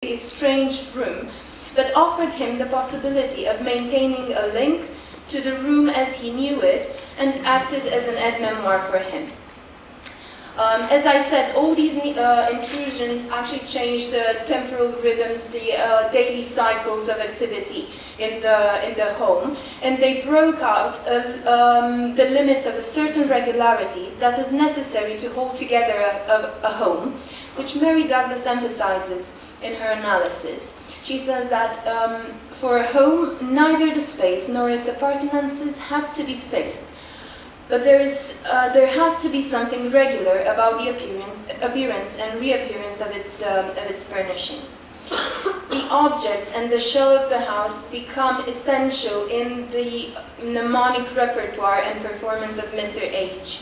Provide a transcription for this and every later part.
estranged room, but offered him the possibility of maintaining a link to the room as he knew it, and acted as an aide-memoire for him. As I said, all these intrusions actually changed the temporal rhythms, the daily cycles of activity in the home, and they broke out the limits of a certain regularity that is necessary to hold together a home, which Mary Douglas emphasizes in her analysis. She says that for a home, neither the space nor its appurtenances have to be fixed, but there has to be something regular about the appearance and reappearance of its furnishings. The objects and the shell of the house become essential in the mnemonic repertoire and performance of Mr. H.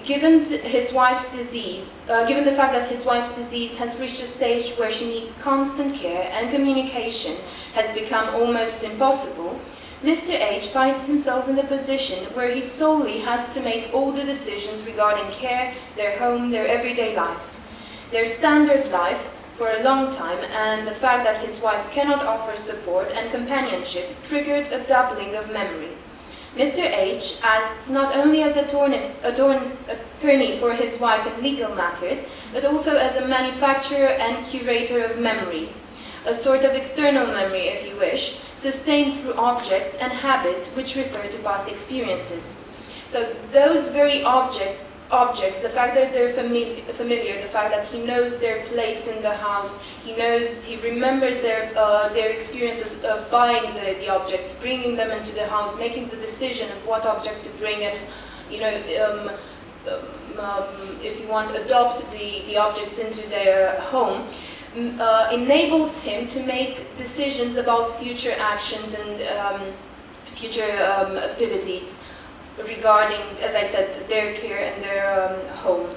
Given his wife's disease, given the fact that his wife's disease has reached a stage where she needs constant care and communication has become almost impossible, Mr. H finds himself in the position where he solely has to make all the decisions regarding care, their home, their everyday life, their standard life for a long time, and the fact that his wife cannot offer support and companionship triggered a doubling of memory. Mr. H acts not only as attorney for his wife in legal matters, but also as a manufacturer and curator of memory, a sort of external memory, if you wish, sustained through objects and habits which refer to past experiences. So those very objects, the fact that they're familiar, the fact that he knows their place in the house, he remembers their experiences of buying the objects, bringing them into the house, making the decision of what object to bring and, if you want, adopt the objects into their home, enables him to make decisions about future actions and future activities regarding, as I said, their care and their home.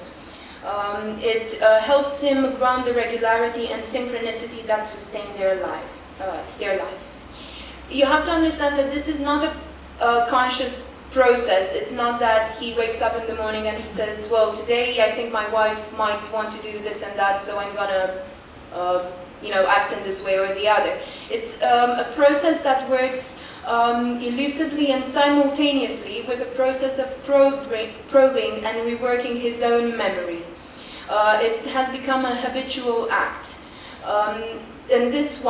It helps him ground the regularity and synchronicity that sustain their life. You have to understand that this is not a conscious process. It's not that he wakes up in the morning and he says, well, today I think my wife might want to do this and that, so I'm gonna act in this way or the other. It's a process that works elusively and simultaneously with a process of probing and reworking his own memory. It has become a habitual act. And this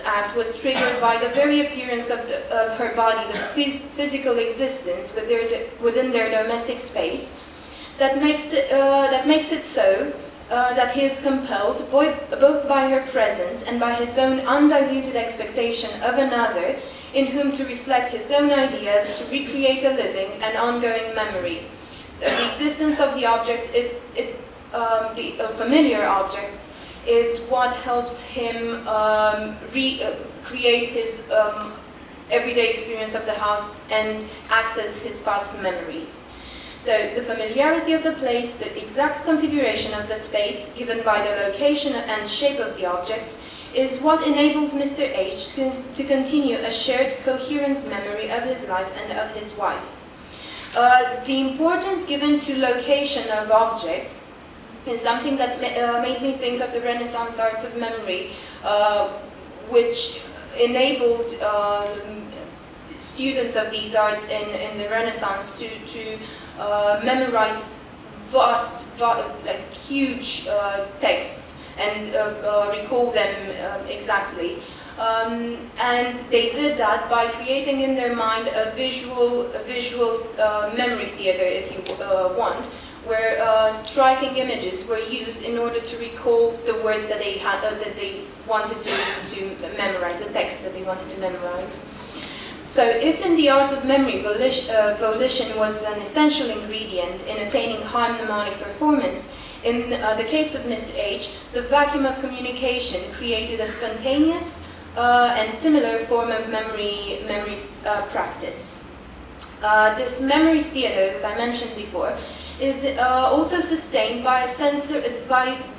act was triggered by the very appearance of her body, the physical existence within their domestic space, that makes it so that he is compelled, both by her presence and by his own undiluted expectation of another, in whom to reflect his own ideas, to recreate a living and ongoing memory. So the existence of the object, the familiar object, is what helps him recreate his everyday experience of the house and access his past memories. So the familiarity of the place, the exact configuration of the space given by the location and shape of the objects, is what enables Mr. H to continue a shared, coherent memory of his life and of his wife. The importance given to location of objects is something that made me think of the Renaissance arts of memory, which enabled students of these arts in the Renaissance to memorize vast, huge texts and recall them exactly. And they did that by creating in their mind a visual memory theater, if you want, where striking images were used in order to recall the words that they had, that they wanted to memorize, the text that they wanted to memorize. So if in the art of memory volition was an essential ingredient in attaining high mnemonic performance, in the case of Mr. H, the vacuum of communication created a spontaneous and similar form of memory practice. This memory theater that I mentioned before is also sustained by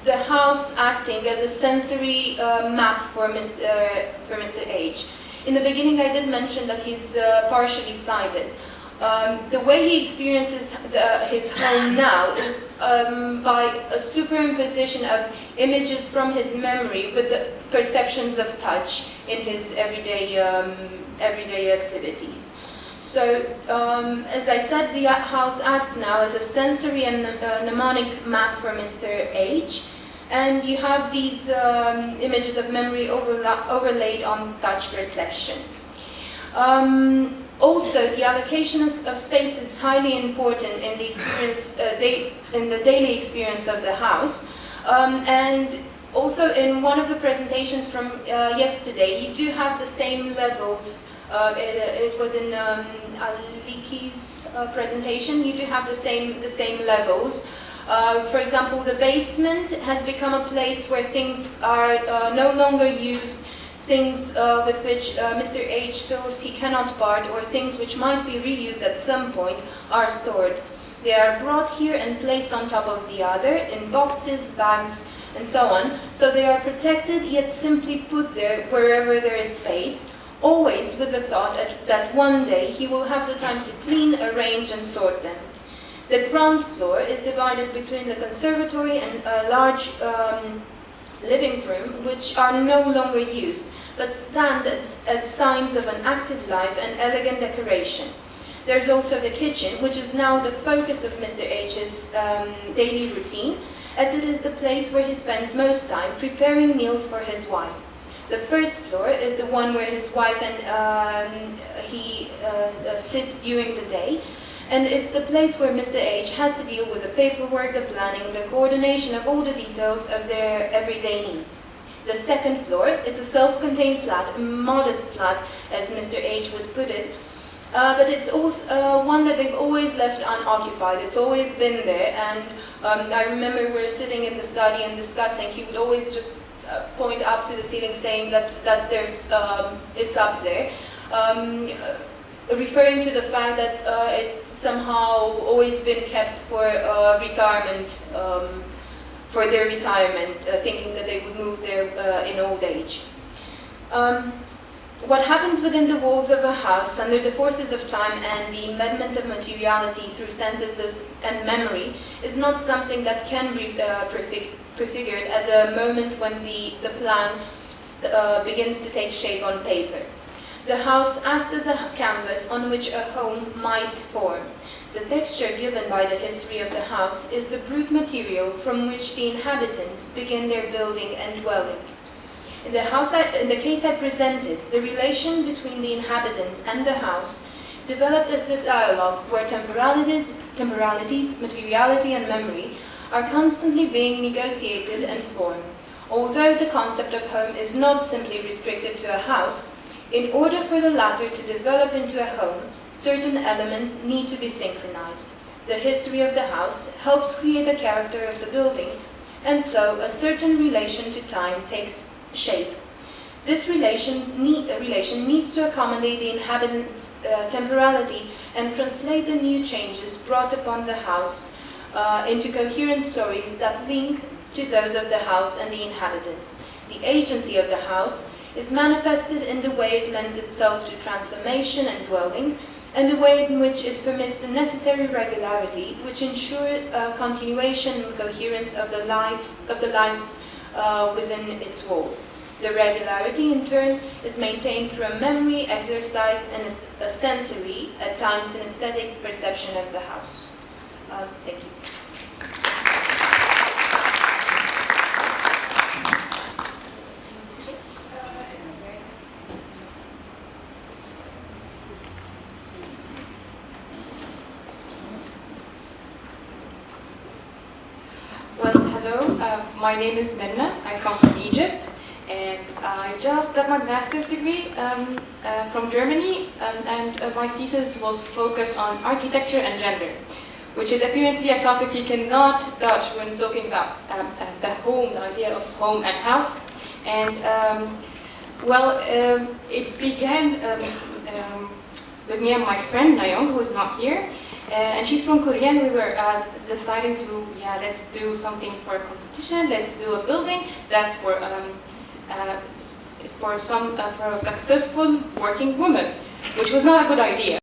the house acting as a sensory map for Mr. H. In the beginning, I did mention that he's partially sighted. The way he experiences his home now is by a superimposition of images from his memory with the perceptions of touch in his everyday activities. So, as I said, the house acts now as a sensory and mnemonic map for Mr. H, and you have these images of memory overlaid on touch perception. Also, the allocation of space is highly important in the experience, in the daily experience of the house. And also, in one of the presentations from yesterday, you do have the same levels. It was in Aliki's presentation. You do have the same levels. For example, the basement has become a place where things are no longer used, things with which Mr. H feels he cannot part, or things which might be reused at some point are stored. They are brought here and placed on top of the other in boxes, bags, and so on. So they are protected, yet simply put there wherever there is space, always with the thought that one day he will have the time to clean, arrange, and sort them. The ground floor is divided between the conservatory and a large living room, which are no longer used, but stand as signs of an active life and elegant decoration. There's also the kitchen, which is now the focus of Mr. H's daily routine, as it is the place where he spends most time preparing meals for his wife. The first floor is the one where his wife and he sit during the day, and it's the place where Mr. H has to deal with the paperwork, the planning, the coordination of all the details of their everyday needs. The second floor, it's a self-contained flat, a modest flat, as Mr. H would put it, but it's also one that they've always left unoccupied. It's always been there, and I remember we were sitting in the study and discussing. He would always just point up to the ceiling, saying that it's up there, referring to the fact that it's somehow always been kept for retirement, for their retirement, thinking that they would move there in old age. What happens within the walls of a house under the forces of time and the embedment of materiality through senses and memory is not something that can be prefigured at the moment when the plan begins to take shape on paper. The house acts as a canvas on which a home might form. The texture given by the history of the house is the brute material from which the inhabitants begin their building and dwelling. In the case I presented, the relation between the inhabitants and the house developed as a dialogue where temporalities, materiality, and memory are constantly being negotiated and formed. Although the concept of home is not simply restricted to a house, in order for the latter to develop into a home, certain elements need to be synchronized. The history of the house helps create the character of the building, and so a certain relation to time takes shape. This relation needs to accommodate the inhabitants' temporality and translate the new changes brought upon the house into coherent stories that link to those of the house and the inhabitants. The agency of the house is manifested in the way it lends itself to transformation and dwelling, and the way in which it permits the necessary regularity which ensure continuation and coherence of the lives within its walls. The regularity, in turn, is maintained through a memory, exercise, and a sensory, at times synesthetic, perception of the house. Thank you. Well, hello, my name is Menna. I come from Egypt, and I just got my master's degree from Germany, and my thesis was focused on architecture and gender, which is apparently a topic you cannot touch when talking about the home, the idea of home and house. And it began with me and my friend Nayoung, who is not here. And she's from Korea, and we were deciding to, let's do something for a competition, let's do a building that's for a successful working woman, which was not a good idea.